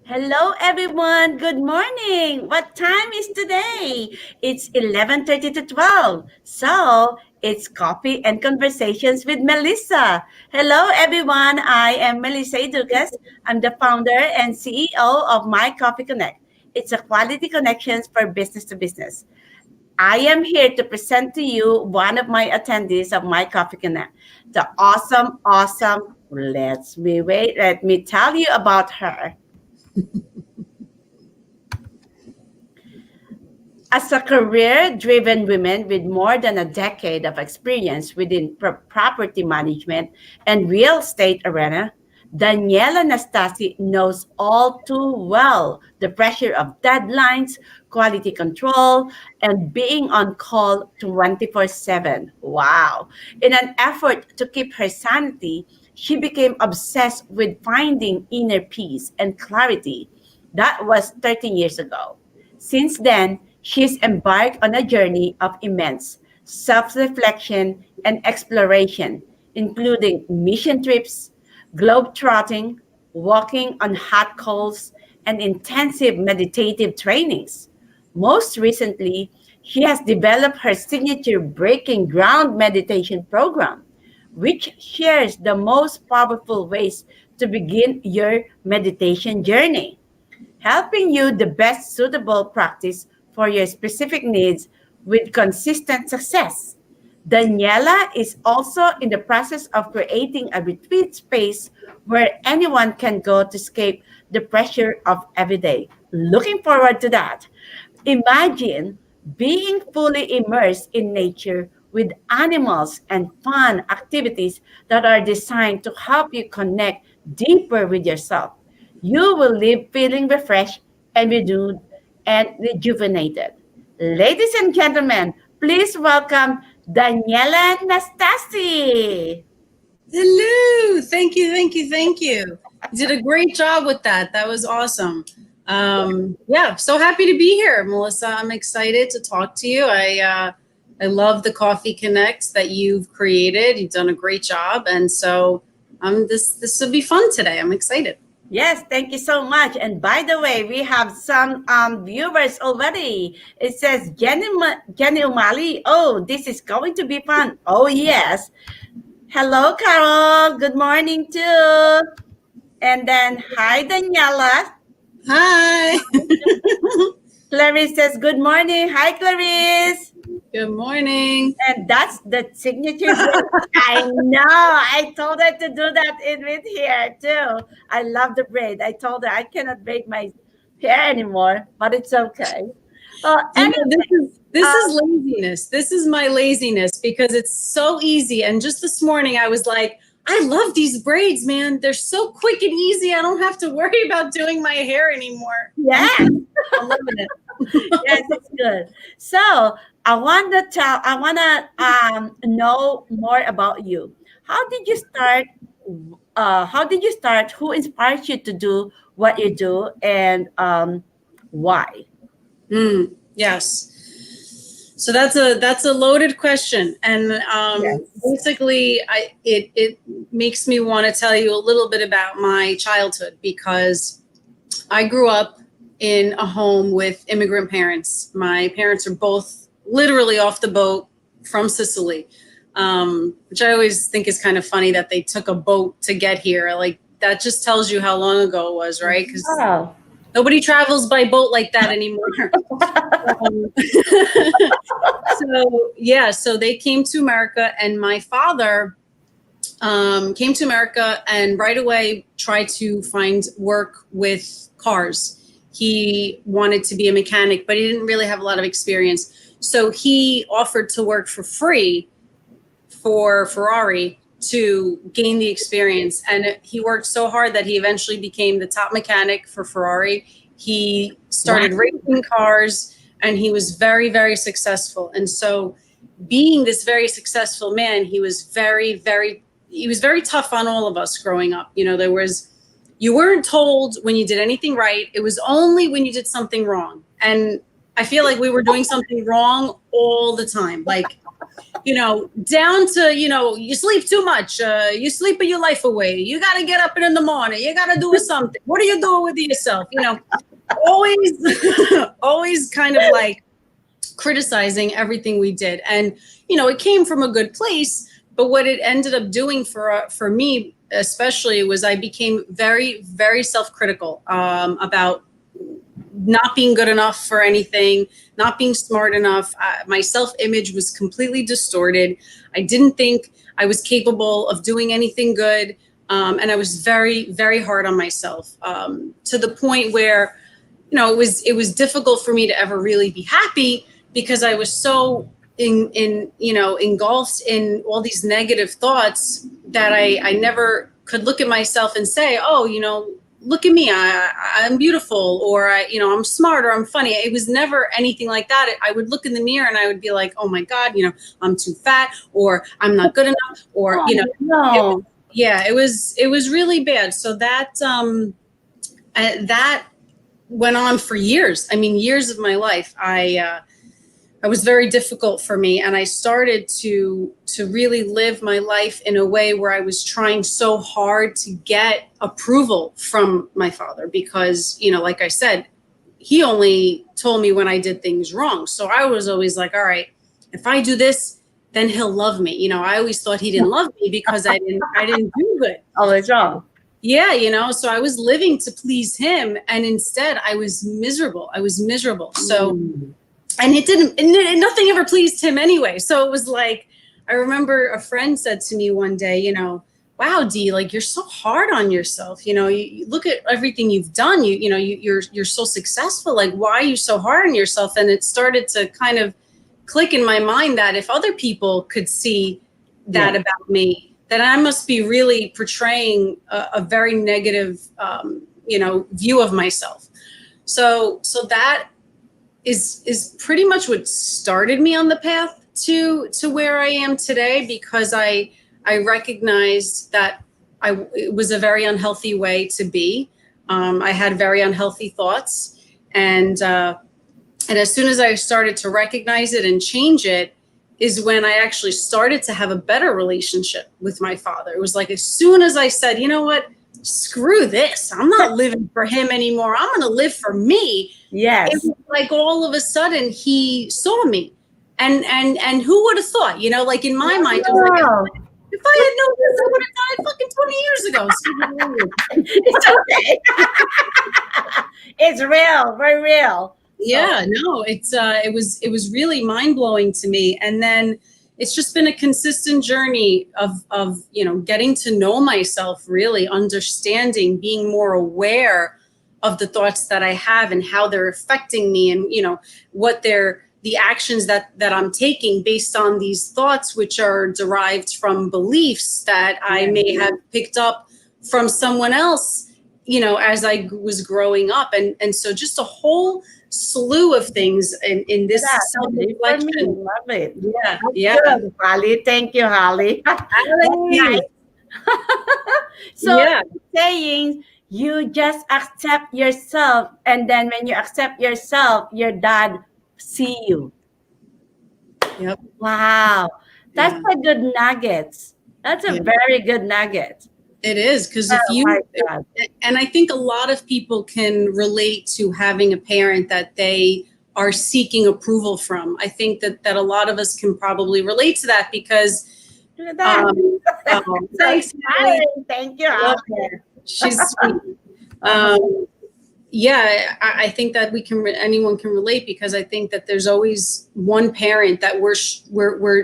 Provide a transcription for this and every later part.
Hello, everyone. Good morning. What time is today? It's 11:30 to 12. So it's coffee and conversations with Melissa. Hello, everyone. I am Melissa Dugas. I'm the founder and CEO of My Coffee Connect. It's a quality connections for business to business. I am here to present to you one of my attendees of My Coffee Connect, the awesome. Let me tell you about her. As a career-driven woman with more than a decade of experience within property management and real estate arena, Daniela Nastasi knows all too well the pressure of deadlines, quality control, and being on call 24/7. Wow. In an effort to keep her sanity, she became obsessed with finding inner peace and clarity. That was 13 years ago. Since then, she's embarked on a journey of immense self reflection and exploration, including mission trips, globe-trotting, walking on hot coals, and intensive meditative trainings. Most recently, she has developed her signature Breaking Ground meditation program, which shares the most powerful ways to begin your meditation journey, helping you the best suitable practice for your specific needs with consistent success. Daniela is also in the process of creating a retreat space where anyone can go to escape the pressure of everyday. Looking forward to that. Imagine being fully immersed in nature with animals and fun activities that are designed to help you connect deeper with yourself. You will leave feeling refreshed and renewed and rejuvenated. Ladies and gentlemen, please welcome Daniela Nastasi. Hello. Thank you. You did a great job with that. That was awesome. Yeah, so happy to be here, Melissa. I'm excited to talk to you. I love the Coffee Connects that you've created. You've done a great job, and so this will be fun today. I'm excited. Yes, thank you so much. And by the way, we have some viewers already. It says Jenny Umali. Oh, this is going to be fun. Oh, yes. Hello, Carol. Good morning, too. And then, hi, Daniela. Hi. Clarice says, good morning. Hi, Clarice. Good morning. And that's the signature. I know. I told her to do that in with here too. I love the braid. I told her I cannot braid my hair anymore, but it's okay. Anyway, This is laziness. This is my laziness because it's so easy. And just this morning, I was like, I love these braids, man. They're so quick and easy. I don't have to worry about doing my hair anymore. yes, I'm loving it. yes, it's good. So I want to know more about you. How did you start? How did you start? Who inspired you to do what you do, and why? Yes. So that's a loaded question, and Yes. basically, it makes me want to tell you a little bit about my childhood because I grew up in a home with immigrant parents. My parents are both literally off the boat from Sicily, which I always think is kind of funny that they took a boat to get here. Like that just tells you how long ago it was, right? Because Oh. nobody travels by boat like that anymore. So they came to America, and my father came to America and right away tried to find work with cars. He wanted to be a mechanic, but he didn't really have a lot of experience. So he offered to work for free for Ferrari to gain the experience. And he worked so hard that he eventually became the top mechanic for Ferrari. He started racing cars and he was very, very successful. And so being this very successful man, he was very tough on all of us growing up. You know, you weren't told when you did anything right. It was only when you did something wrong. And I feel like we were doing something wrong all the time. Like, down to, you sleep too much, you sleeping your life away, you got to get up in the morning, you got to do something, what are you doing with yourself, always always kind of like criticizing everything we did. And it came from a good place, but what it ended up doing for me especially was I became very, very self-critical about not being good enough for anything, not being smart enough. My self-image was completely distorted. I didn't think I was capable of doing anything good. And I was very, very hard on myself, to the point where, it was difficult for me to ever really be happy because I was so engulfed in all these negative thoughts that I never could look at myself and say, oh, look at me, I'm beautiful, or I'm smart, or I'm funny. It was never anything like that. I would look in the mirror and I would be like, oh my God, I'm too fat, or I'm not good enough, or No. it was really bad. So that that went on for years. I mean, years of my life. It was very difficult for me, and I started to really live my life in a way where I was trying so hard to get approval from my father because, like I said, he only told me when I did things wrong. So I was always like, all right, if I do this, then he'll love me. I always thought he didn't love me because I didn't do good. Always wrong. Yeah, so I was living to please him, and instead I was miserable. So and nothing ever pleased him anyway. So it was like, I remember a friend said to me one day, wow, Dee, like you're so hard on yourself. You look at everything you've done. You're so successful. Like, why are you so hard on yourself? And it started to kind of click in my mind that if other people could see that about me, then I must be really portraying a very negative, view of myself. So that is pretty much what started me on the path to where I am today, because I recognized that it was a very unhealthy way to be. I had very unhealthy thoughts, and as soon as I started to recognize it and change it, is when I actually started to have a better relationship with my father. It was like, as soon as I said, you know what, screw this, I'm not living for him anymore, I'm going to live for me. Yes. It was like all of a sudden he saw me, and who would have thought, like in my mind, I was like, if I had known this, I would have died fucking 20 years ago. It's okay. It's real, very real. Yeah, no, it was really mind blowing to me. And then it's just been a consistent journey of getting to know myself, really understanding, being more aware of the thoughts that I have and how they're affecting me, and what they're the actions that I'm taking based on these thoughts, which are derived from beliefs that I may have picked up from someone else, as I was growing up. And so just a whole slew of things in this self-reflection. Love it. Yeah. Good, Holly. Thank you, Holly. Nice. So saying you just accept yourself, and then when you accept yourself, your dad see you. Yep. Wow. That's a good nugget. That's a very good nugget. It is, because and I think a lot of people can relate to having a parent that they are seeking approval from. I think that a lot of us can probably relate to that, because thanks, thank you. She's sweet. I think that anyone can relate, because I think that there's always one parent that we're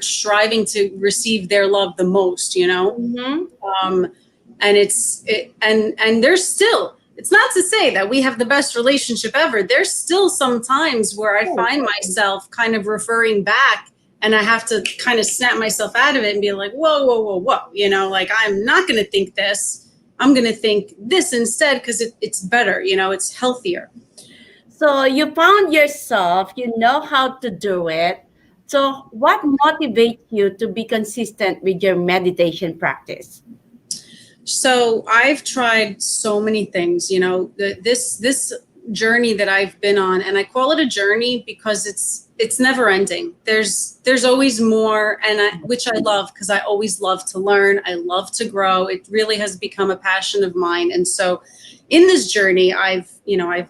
striving to receive their love the most, Mm-hmm. And and there's still, it's not to say that we have the best relationship ever. There's still some times where I find myself kind of referring back, and I have to kind of snap myself out of it and be like, whoa, like, I'm not going to think this. I'm going to think this instead, because it's better, it's healthier. So you found yourself, you know how to do it. So what motivates you to be consistent with your meditation practice? So I've tried so many things, this journey that I've been on, and I call it a journey because it's never ending. There's always more, and which I love, because I always love to learn. I love to grow. It really has become a passion of mine. And so in this journey, I've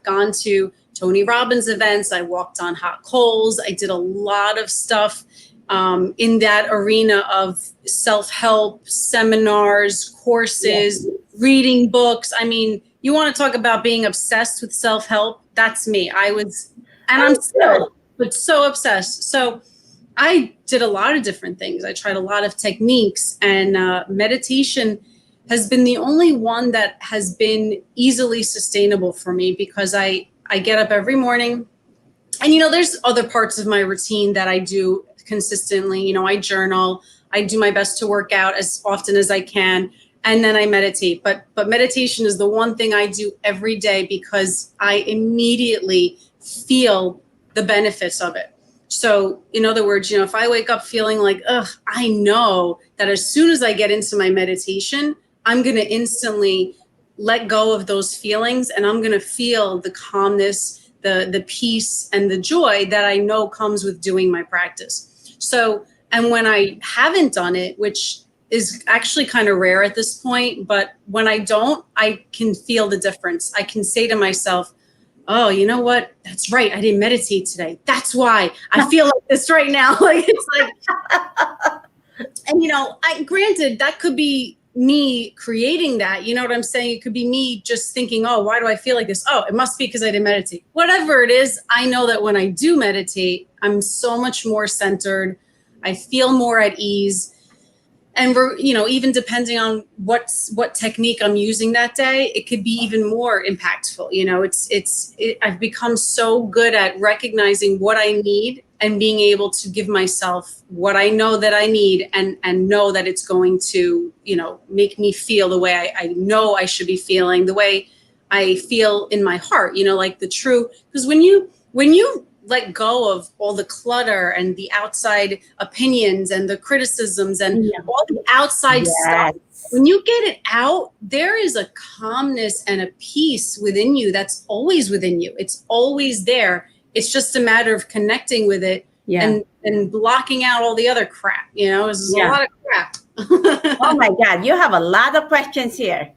gone to Tony Robbins events. I walked on hot coals. I did a lot of stuff in that arena of self-help seminars, courses, reading books. I mean, you want to talk about being obsessed with self-help? That's me. I'm still, but so obsessed. So I did a lot of different things. I tried a lot of techniques, and meditation has been the only one that has been easily sustainable for me, because I get up every morning, and, there's other parts of my routine that I do consistently. I journal, I do my best to work out as often as I can, and then I meditate. But meditation is the one thing I do every day, because I immediately feel the benefits of it. So in other words, if I wake up feeling like, I know that as soon as I get into my meditation, I'm going to instantly let go of those feelings, and I'm going to feel the calmness, the peace, and the joy that I know comes with doing my practice. So, and when I haven't done it, which is actually kind of rare at this point, but when I don't, I can feel the difference. I can say to myself, oh, you know what? That's right. I didn't meditate today. That's why I feel like this right now. Like, it's like, and granted, that could be me creating that. You know what I'm saying? It could be me just thinking, oh, why do I feel like this? Oh, it must be because I didn't meditate. Whatever it is, I know that when I do meditate, I'm so much more centered. I feel more at ease. And we're, even depending on what technique I'm using that day, it could be even more impactful. I've become so good at recognizing what I need and being able to give myself what I know that I need, and know that it's going to, make me feel the way I know I should be feeling, the way I feel in my heart, like the true, because when you let go of all the clutter and the outside opinions and the criticisms and all the outside stuff, when you get it out, there is a calmness and a peace within you that's always within you. It's always there. It's just a matter of connecting with it and blocking out all the other crap. There's a lot of crap. Oh my God, you have a lot of questions here.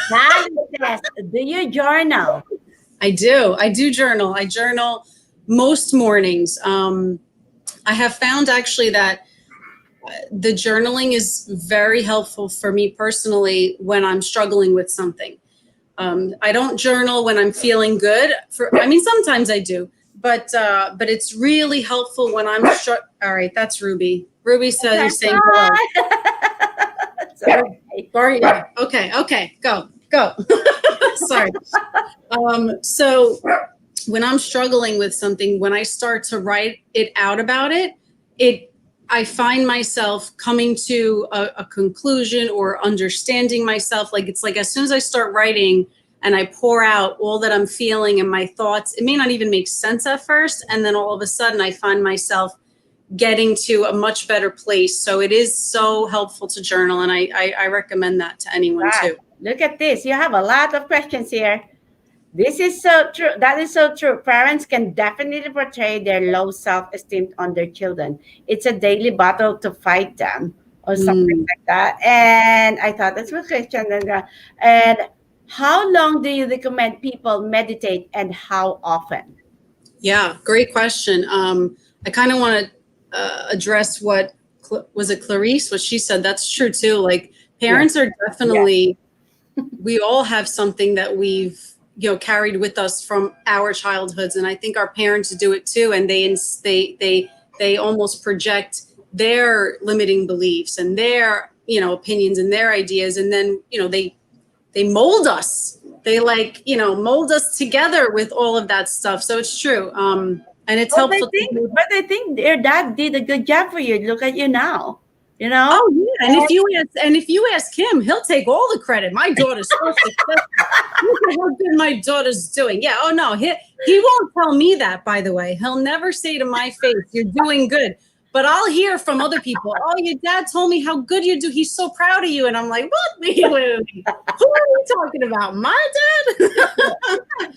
Do you journal? I do journal. I journal most mornings. I have found actually that the journaling is very helpful for me personally when I'm struggling with something. I don't journal when I'm feeling good. Sometimes I do, but it's really helpful when I'm all right, that's Ruby. Ruby says you're saying hello. Sorry. Okay, go. Sorry. So when I'm struggling with something, when I start to write it out about it, I find myself coming to a conclusion or understanding myself. Like, it's like as soon as I start writing and I pour out all that I'm feeling and my thoughts, it may not even make sense at first. And then all of a sudden I find myself getting to a much better place. So it is so helpful to journal. And I recommend that to anyone too. Look at this. You have a lot of questions here. This is so true. That is so true. Parents can definitely portray their low self-esteem on their children. It's a daily battle to fight them, or something like that. And I thought that's a question. And how long do you recommend people meditate, and how often? Yeah, great question. I kind of want to address what was it, Clarice? What she said. That's true too. Like, parents are definitely. We all have something that we've carried with us from our childhoods, and I think our parents do it too. And they almost project their limiting beliefs and their opinions and their ideas, and then they mold us. They mold us together with all of that stuff. So it's true, and it's helpful. But I think their dad did a good job for you. Look at you now. Oh yeah, and if you ask him, he'll take all the credit. My daughter's so successful. Look at how good my daughter's doing. Yeah. Oh no, he won't tell me that. By the way, he'll never say to my face, "You're doing good." But I'll hear from other people, "Oh, your dad told me how good you do. He's so proud of you." And I'm like, "What? Wait. Who are you talking about? My dad?"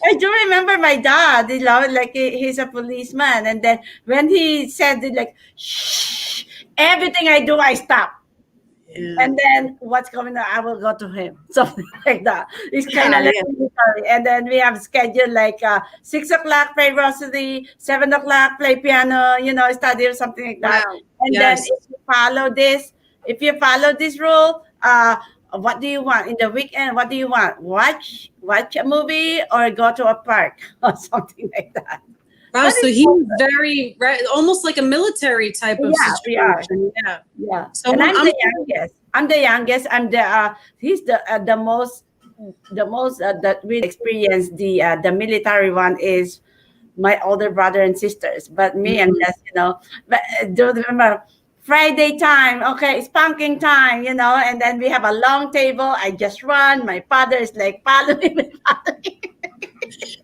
I do remember my dad, like he's a policeman. And then when he said it, like, shh, everything I do, I stop. Yeah. And then what's coming up, I will go to him. Something like that. It's kind Yeah, of like yeah. military. And then we have scheduled like 6 o'clock play rosary, 7 o'clock play piano, study or something like that. Wow. And then Yes. if you follow this rule, what do you want in the weekend? What do you want? Watch a movie or go to a park or something like that. Wow. But So it's he's fun. very, almost like a military type of Yeah, we are. situation. Yeah. Yeah, So and I'm I'm the youngest. I'm the youngest. He's the most that we experience the military one is my older brother and sisters. But me, I'm Mhm. just But do remember Friday time? Okay, it's pumpkin time, and then we have a long table. I just run. My father is like following me, following.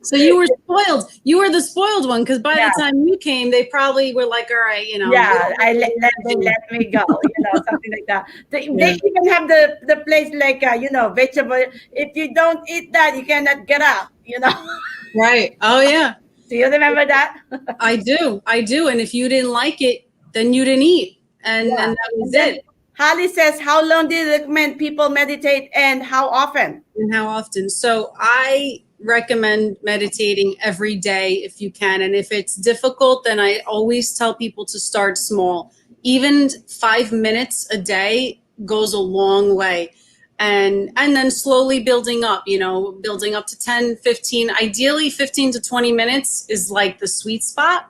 So you were spoiled. You were the spoiled one because by Yeah, the time you came, they probably were like, all right, we yeah. don't know what Let me go, something like that. They Yeah. even have the place like vegetable. If you don't eat that, you cannot get up. Right. Oh, yeah. Do you remember that? I do. I do. And if you didn't like it, then you didn't eat. And Yeah. that was And then it. Holly says, how long do you recommend people meditate and how often? And how often? So I recommend meditating every day if you can. And if it's difficult, then I always tell people to start small. Even 5 minutes a day goes a long way. And then slowly building up, building up to 10, 15, ideally 15 to 20 minutes is like the sweet spot.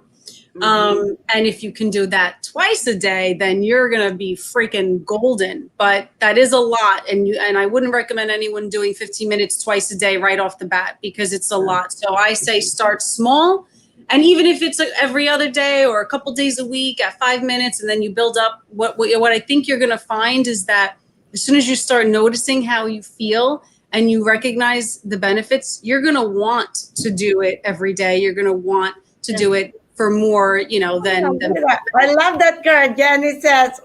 And if you can do that twice a day, then you're gonna be freaking golden. But that is a lot, and I wouldn't recommend anyone doing 15 minutes twice a day right off the bat because it's a lot. So I say start small, and even if it's every other day or a couple days a week at 5 minutes, and then you build up. What I think you're gonna find is that as soon as you start noticing how you feel and you recognize the benefits, you're gonna want to do it every day. You're gonna want to do it for more, than I love that girl. Jenny says,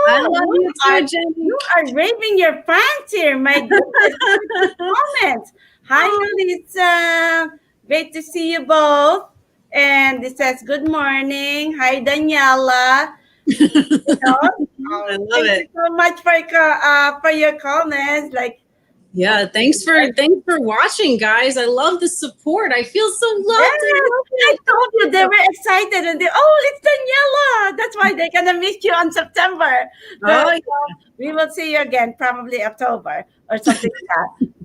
I "Ooh, love you too, Jenny. you are raving your pants here. My goodness, comments. Hi, Lisa. Great to see you both." And it says, "Good morning. Hi, Daniela." I love Thank it. you so much for your comments. Like, Yeah, thanks for watching, guys. I love the support. I feel so loved. I told you they were excited and it's Daniela. That's why they're gonna meet you on September. Oh, So, we will see you again, probably October or something like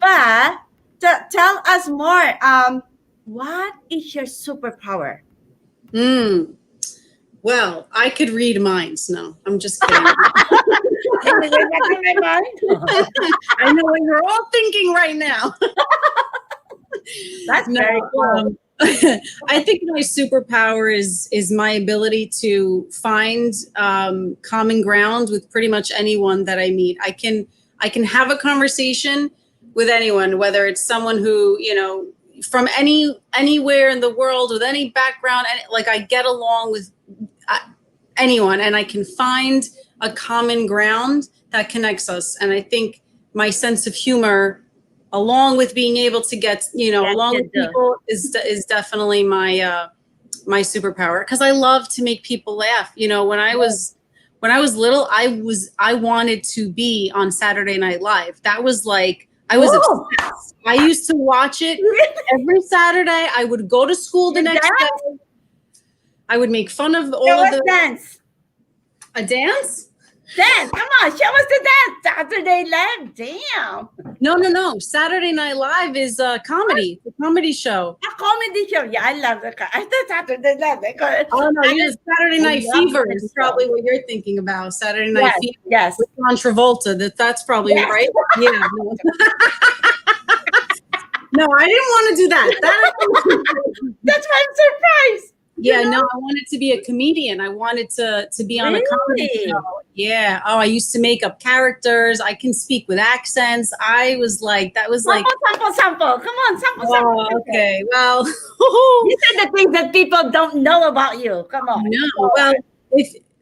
that. But tell us more. What is your superpower? Well, I could read minds. No, I'm just kidding. Can you read what's in my mind? I know what you're all thinking right now. That's very cool. I think my superpower is my ability to find common ground with pretty much anyone that I meet. I can have a conversation with anyone, whether it's someone who from anywhere in the world with any background, and like I get along with anyone, and I can find a common ground that connects us. And I think my sense of humor, along with being able to get, along with people is definitely my superpower, because I love to make people laugh. When I was little, I wanted to be on Saturday Night Live. That was like, I was obsessed. I used to watch it every Saturday. I would go to school the next day. I would make fun of all of the dance. A dance? Dance, come on, show us the dance. Saturday Live, damn. No. Saturday Night Live is a comedy, a comedy show. A comedy show. Yeah, I love the. I thought Saturday Live. Oh no, Saturday Night Fever is probably what you're thinking about. Saturday Night Fever. Yes. With John Travolta. That's probably right. Yeah. No, I didn't want to do that. That's why I'm surprised. Yeah, no, I wanted to be a comedian. I wanted to be on a comedy show. Yeah. Oh, I used to make up characters. I can speak with accents. I was like, that was like sample. Come on, sample. Okay. Well, these are the things that people don't know about you. Come on. No. Well,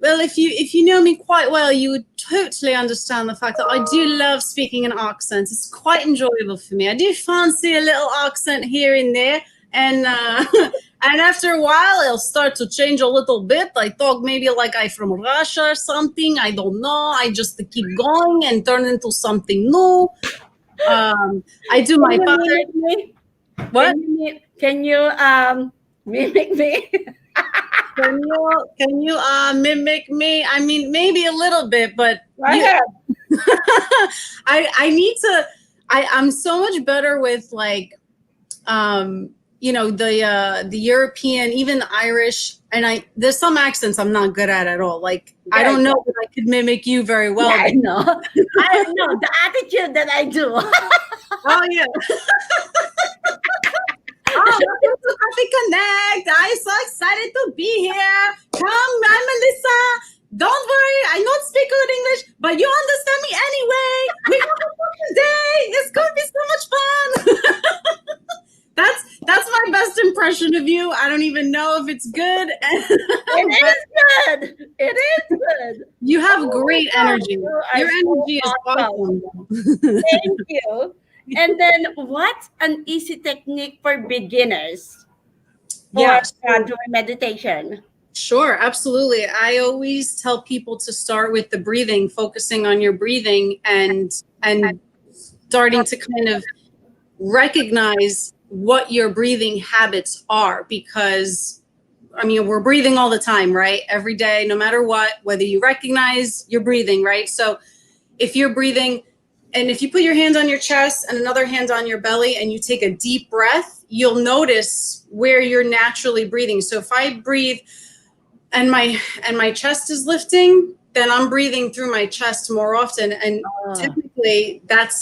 Well, if you know me quite well, you would totally understand the fact that I do love speaking in accents. It's quite enjoyable for me. I do fancy a little accent here and there, and and after a while, it'll start to change a little bit. I talk maybe like I'm from Russia or something. I don't know. I just keep going and turn into something new. I do my Can you father. mimic me? What? Can you mimic me? Can you mimic me? I mean, maybe a little bit, but Go ahead. I need to. I'm so much better with like, you know, the European, even the Irish, and there's some accents I'm not good at all. Like I Yeah, don't know that I could mimic you very well. Yeah, I know. I know the attitude that I do. Oh yeah. Oh, welcome to Coffee Connect. I'm so excited to be here. Come, I'm Melissa. Don't worry, I don't speak good English, but you understand me anyway. We have a fun day. It's going to be so much fun. That's my best impression of you. I don't even know if it's good. It is good. It is good. You have Oh great my God, energy. you are Your so energy is awesome. awesome. Thank you. And then, what's an easy technique for beginners for Yeah, so- doing meditation? Sure, absolutely. I always tell people to start with the breathing, focusing on your breathing and starting to kind of recognize what your breathing habits are, because I mean, we're breathing all the time, right? Every day, no matter what, whether you recognize you're breathing, right? So if you're breathing, and if you put your hand on your chest and another hand on your belly and you take a deep breath, you'll notice where you're naturally breathing. So if I breathe and my chest is lifting, then I'm breathing through my chest more often. And typically that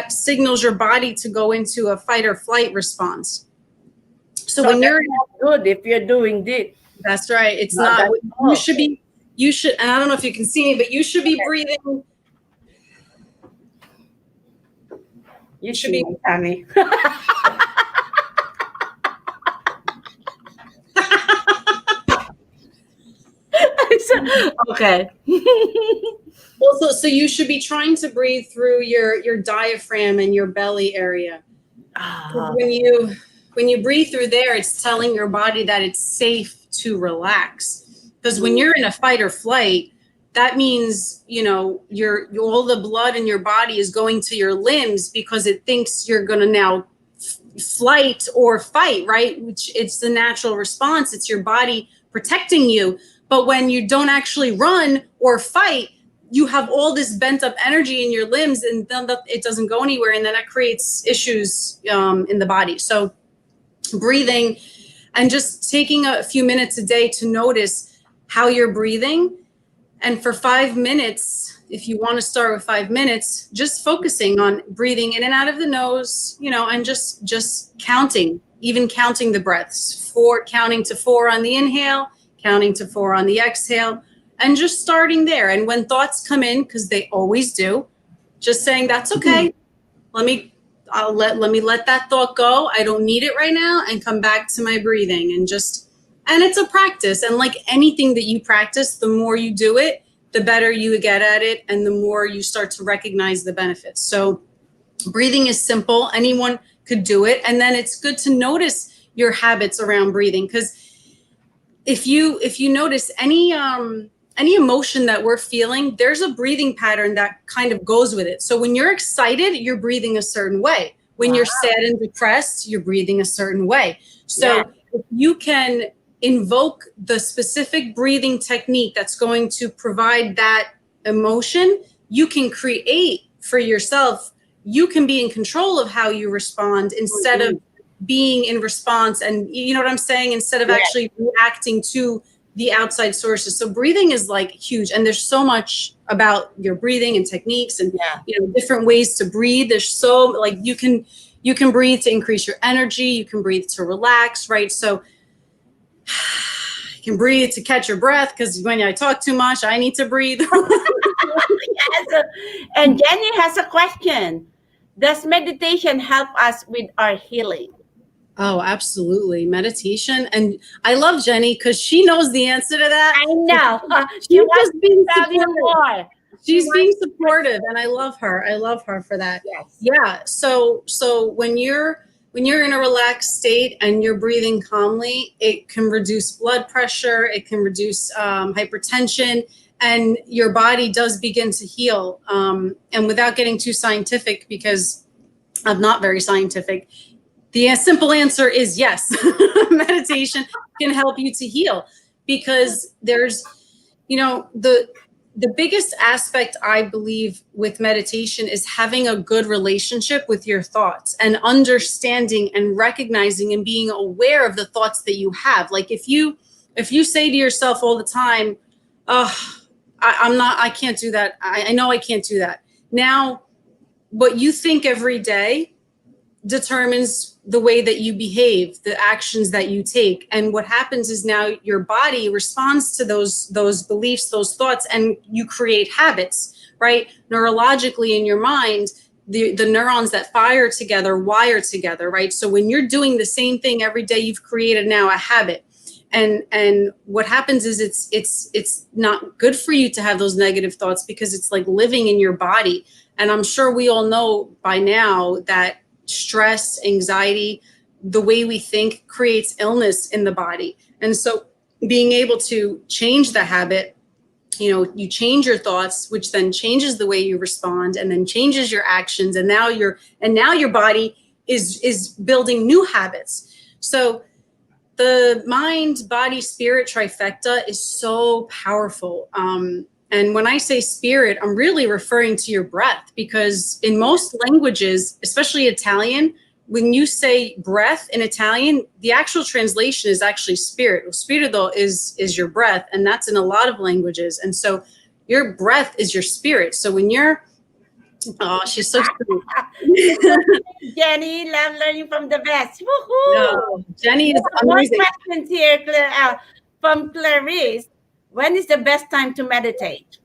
signals your body to go into a fight or flight response. So when you're good if you're doing this. That's right. It's No, not. that's You should, and I don't know if you can see me, but you should be breathing. You should be Tammy. Okay. Also, so you should be trying to breathe through your diaphragm and your belly area. When you breathe through there, it's telling your body that it's safe to relax. Because when you're in a fight or flight, that means, you know, all the blood in your body is going to your limbs because it thinks you're going to now flight or fight, right? Which it's the natural response. It's your body protecting you. But when you don't actually run or fight, you have all this bent up energy in your limbs, and then it doesn't go anywhere, and then that creates issues in the body. So breathing and just taking a few minutes a day to notice how you're breathing. And for 5 minutes, if you want to start with 5 minutes, just focusing on breathing in and out of the nose, you know, and just counting, even counting the breaths, counting to 4 on the inhale, counting to 4 on the exhale, and just starting there. And when thoughts come in, because they always do, just saying, that's okay. Let me let that thought go. I don't need it right now, and come back to my breathing. And it's a practice. And like anything that you practice, the more you do it, the better you get at it, and the more you start to recognize the benefits. So breathing is simple. Anyone could do it. And then it's good to notice your habits around breathing, because if you notice any emotion that we're feeling, there's a breathing pattern that kind of goes with it. So when you're excited, you're breathing a certain way. When you're sad and depressed, you're breathing a certain way. So if you can invoke the specific breathing technique that's going to provide that emotion, you can create for yourself. You can be in control of how you respond instead of being in response. And you know what I'm saying? Instead of actually reacting to the outside sources. So breathing is like huge. And there's so much about your breathing and techniques and you know, different ways to breathe. There's so like you can breathe to increase your energy. You can breathe to relax, right? So you can breathe to catch your breath, because when I talk too much, I need to breathe. Yes. And Jenny has a question. Does meditation help us with our healing? Oh, absolutely. Meditation. And I love Jenny because she knows the answer to that. I know. She She's wants just to being tell you supportive. more. She She's being wants to supportive, and I love her. I love her for that. yes. Yeah. So when you're in a relaxed state and you're breathing calmly, it can reduce blood pressure. It can reduce hypertension, and your body does begin to heal. And without getting too scientific, because I'm not very scientific, the simple answer is yes. Meditation can help you to heal because there's, the biggest aspect I believe with meditation is having a good relationship with your thoughts and understanding and recognizing and being aware of the thoughts that you have. Like if you say to yourself all the time, "Oh, I can't do that. I know I can't do that." Now, what you think every day determines the way that you behave, the actions that you take. And what happens is now your body responds to those beliefs, those thoughts, and you create habits, right? Neurologically in your mind, the neurons that fire together wire together, right? So when you're doing the same thing every day, you've created now a habit. And what happens is it's not good for you to have those negative thoughts because it's like living in your body. And I'm sure we all know by now that stress, anxiety, the way we think creates illness in the body. And so being able to change the habit, you change your thoughts, which then changes the way you respond and then changes your actions. And now your body is building new habits. So the mind, body, spirit trifecta is so powerful. And when I say spirit, I'm really referring to your breath, because in most languages, especially Italian, when you say breath in Italian, the actual translation is actually spirit. Spirito is your breath, and that's in a lot of languages. And so your breath is your spirit. So when you're, oh, she's so sweet. Jenny, love learning from the best. Woohoo! No, Jenny is More amazing. questions here, from Clarice. When is the best time to meditate?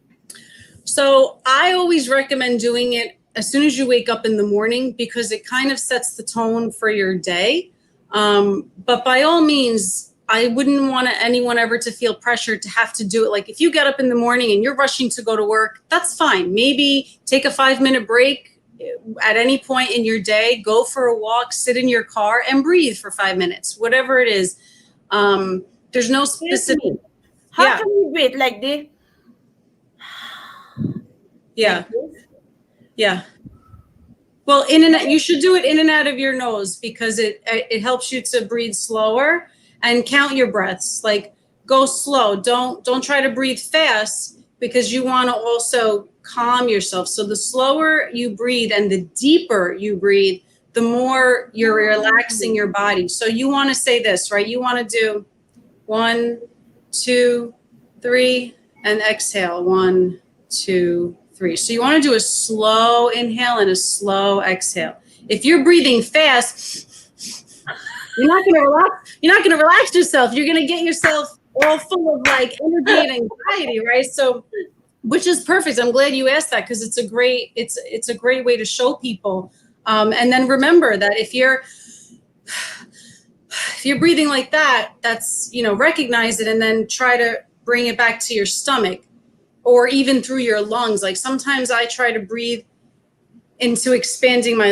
So I always recommend doing it as soon as you wake up in the morning because it kind of sets the tone for your day. But by all means, I wouldn't want anyone ever to feel pressured to have to do it. Like if you get up in the morning and you're rushing to go to work, that's fine. Maybe take a 5-minute break at any point in your day, go for a walk, sit in your car and breathe for 5 minutes, whatever it is. There's no specific. How Yeah. can you breathe like this? Yeah. Like this? Yeah. Well, you should do it in and out of your nose because it helps you to breathe slower and count your breaths. Like go slow. Don't try to breathe fast because you want to also calm yourself. So the slower you breathe and the deeper you breathe, the more you're relaxing your body. So you want to say this, right? You want to do 1, 2, 3, and exhale. 1, 2, 3. So you want to do a slow inhale and a slow exhale. If you're breathing fast, you're not going to relax. You're not going to relax yourself. You're going to get yourself all full of like energy and anxiety, right? So, which is perfect. I'm glad you asked that because it's a great way to show people. And then remember that if you're breathing like that, that's, recognize it and then try to bring it back to your stomach or even through your lungs. Like sometimes I try to breathe into expanding my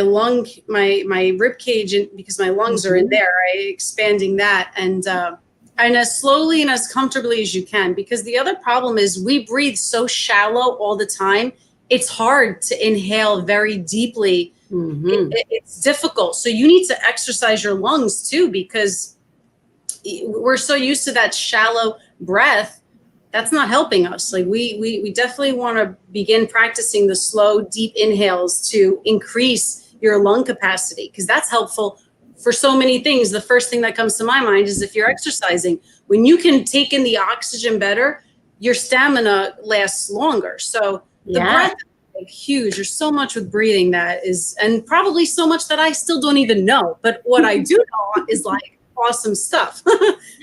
rib cage because my lungs are in there, right? Expanding that and as slowly and as comfortably as you can, because the other problem is we breathe so shallow all the time. It's hard to inhale very deeply. Mm-hmm. It's difficult. So you need to exercise your lungs too, because we're so used to that shallow breath. That's not helping us. Like we definitely want to begin practicing the slow, deep inhales to increase your lung capacity, because that's helpful for so many things. The first thing that comes to my mind is if you're exercising, when you can take in the oxygen better, your stamina lasts longer. So the breath is huge. There's so much with breathing that is, and probably so much that I still don't even know. But what I do know is like awesome stuff.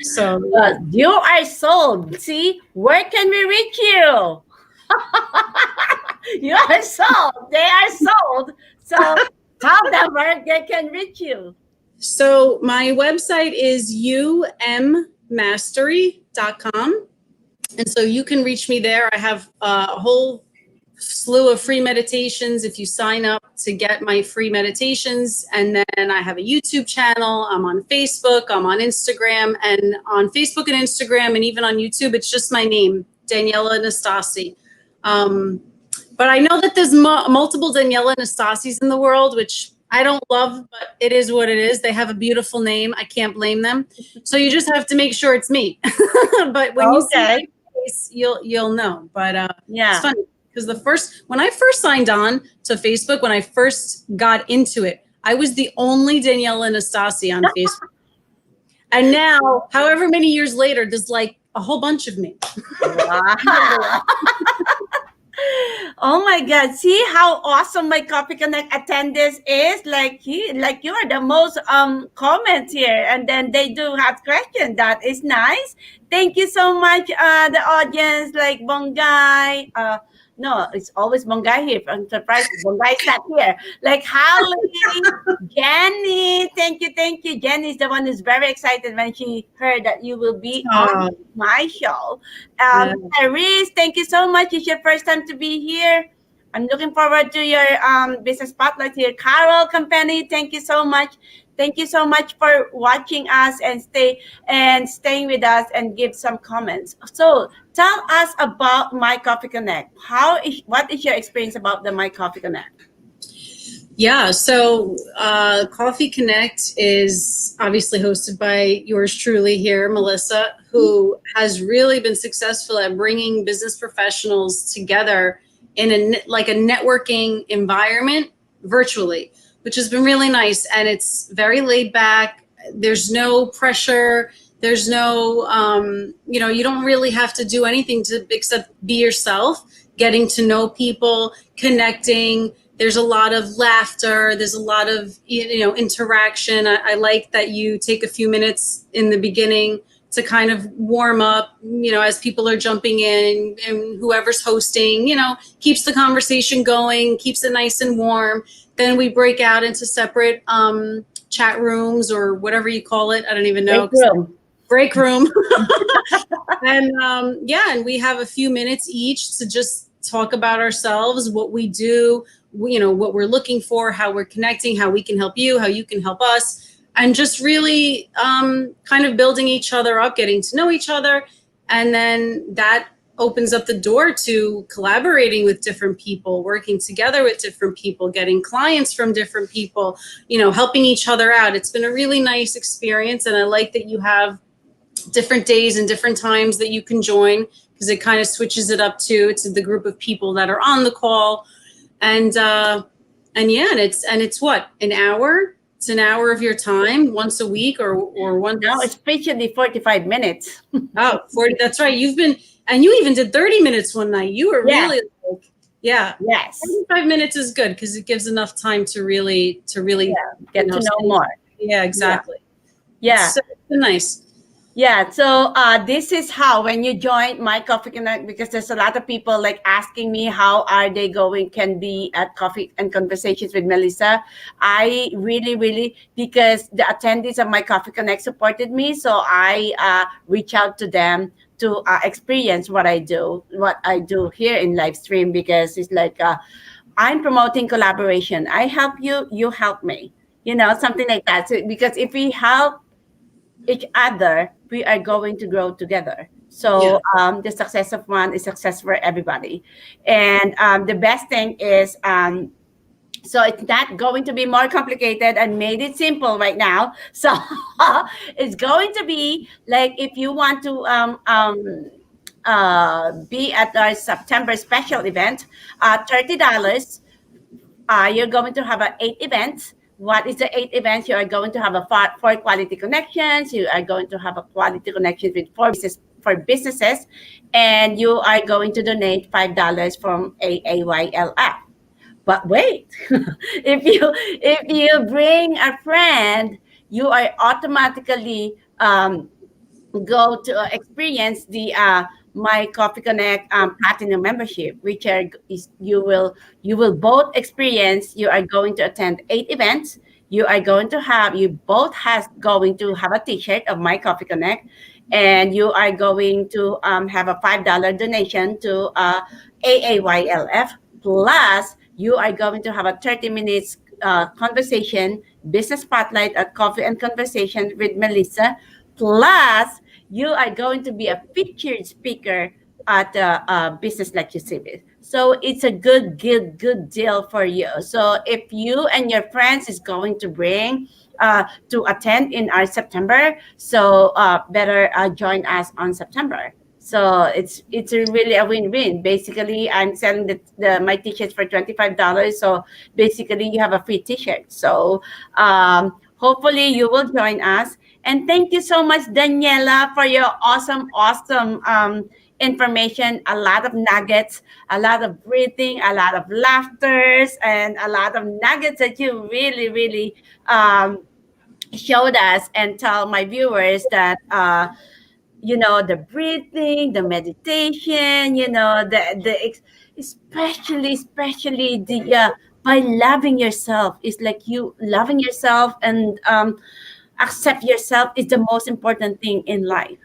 So you are sold. See, where can we reach you? You are sold. They are sold. So tell them where they can reach you. So my website is ummastery.com. And so you can reach me there. I have a whole slew of free meditations if you sign up to get my free meditations. And then I have a YouTube channel. I'm on Facebook. I'm on Instagram. And on Facebook and Instagram and even on YouTube, it's just my name, Daniela Nastasi. But I know that there's multiple Daniela Nastasis in the world, which I don't love, but it is what it is. They have a beautiful name. I can't blame them. So you just have to make sure it's me. But when you see my face, you'll know. But it's funny because when I first signed on to Facebook, when I first got into it, I was the only Daniela Nastasi on Facebook. And now, however many years later, there's like a whole bunch of me. Wow. Oh my God! See how awesome my Coffee Connect attendance is. Like you are the most comments here, and then they do have questions. That is nice. Thank you so much, the audience. Like Bongai. No, it's always Bongai here. I'm surprised Bongai's not here. Like Holly, Jenny. Thank you. Jenny is the one who's very excited when she heard that you will be on my show. Iris, thank you so much. It's your first time to be here. I'm looking forward to your business spotlight here. Carol Company, thank you so much. Thank you so much for watching us and staying with us and give some comments. So tell us about My Coffee Connect. What is your experience about the My Coffee Connect? Yeah, so Coffee Connect is obviously hosted by yours truly here, Melissa, who has really been successful at bringing business professionals together in a networking environment virtually, which has been really nice. And it's very laid back. There's no pressure. There's no, you don't really have to do anything except be yourself, getting to know people, connecting. There's a lot of laughter. There's a lot of, interaction. I like that you take a few minutes in the beginning to kind of warm up, as people are jumping in, and whoever's hosting, keeps the conversation going, keeps it nice and warm. Then we break out into separate chat rooms or whatever you call it. I don't even know. Break room. And and we have a few minutes each to just talk about ourselves, what we do, what we're looking for, how we're connecting, how we can help you, how you can help us, and just really kind of building each other up, getting to know each other. And then that opens up the door to collaborating with different people, working together with different people, getting clients from different people, helping each other out. It's been a really nice experience. And I like that you have different days and different times that you can join, because it kind of switches it up to the group of people that are on the call. And it's what, an hour? It's an hour of your time once a week or once. No, it's especially 45 minutes. Oh, 40. That's right. You even did 30 minutes one night. You were really yes. 45 minutes is good because it gives enough time to really get to know more. Yeah, exactly. Yeah. So nice. Yeah, so this is how, when you join My Coffee Connect, because there's a lot of people like asking me how are they can be at Coffee and Conversations with Melissa. I really, because the attendees of My Coffee Connect supported me, so I reach out to them to experience what I do here in live stream, because it's like I'm promoting collaboration. I help you, you help me, something like that. So, because if we help each other, we are going to grow together. So the success of one is success for everybody. And the best thing is, so it's not going to be more complicated. I made it simple right now. So it's going to be like, if you want to be at our September special event, $30. You're going to have 8 events. What is the 8 events? You are going to have 4 quality connections. You are going to have a quality connection with 4 businesses, and you are going to donate $5 from AAYLF. But wait, if you bring a friend, you are automatically go to experience the My Coffee Connect Platinum membership, you will both experience. You are going to attend 8 events, you are going to have, you both has going to have a t-shirt of My Coffee Connect, and you are going to have a $5 donation to AAYLF. Plus, you are going to have a 30 minutes conversation, business spotlight at Coffee and Conversation with Melissa. Plus, you are going to be a featured speaker at the Business Lecture Series. So it's a good deal for you. So if you and your friends is going to bring to attend in our September, so better join us on September. So it's really a win-win. Basically, I'm selling my t-shirts for $25. So basically, you have a free t-shirt. So hopefully, you will join us. And thank you so much, Daniela, for your awesome information. A lot of nuggets, a lot of breathing, a lot of laughters, and a lot of nuggets that you really showed us and tell my viewers that the breathing, the meditation, especially the by loving yourself. It's like you loving yourself and accept yourself is the most important thing in life.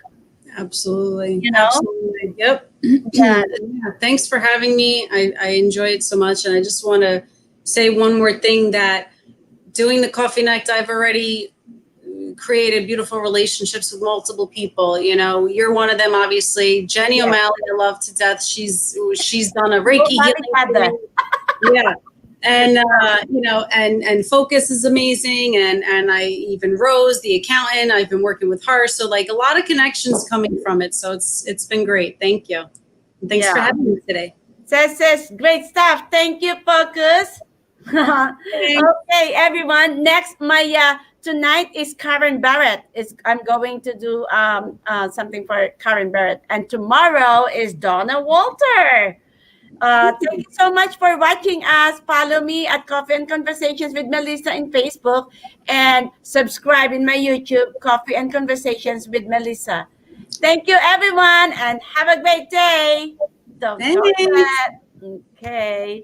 Absolutely. You know? Absolutely. Yep. Yeah. Yeah, thanks for having me. I enjoy it so much. And I just want to say one more thing, that doing the coffee night, I've already created beautiful relationships with multiple people. You're one of them, obviously. Jenny Yeah. O'Malley, I love to death. She's done a Reiki healing for me. Yeah. And and Focus is amazing, and I even Rose, the accountant, I've been working with her, so like a lot of connections coming from it. So it's been great. Thank you. And thanks for having me today. Says great stuff. Thank you, Focus. Okay, everyone. Next, tonight is Karen Barrett. I'm going to do something for Karen Barrett, and tomorrow is Donna Walter. Thank you so much for watching us. Follow me at Coffee and Conversations with Melissa in Facebook, and subscribe in my YouTube, Coffee and Conversations with Melissa. Thank you, everyone, and have a great day. Don't Thanks. forget. Okay.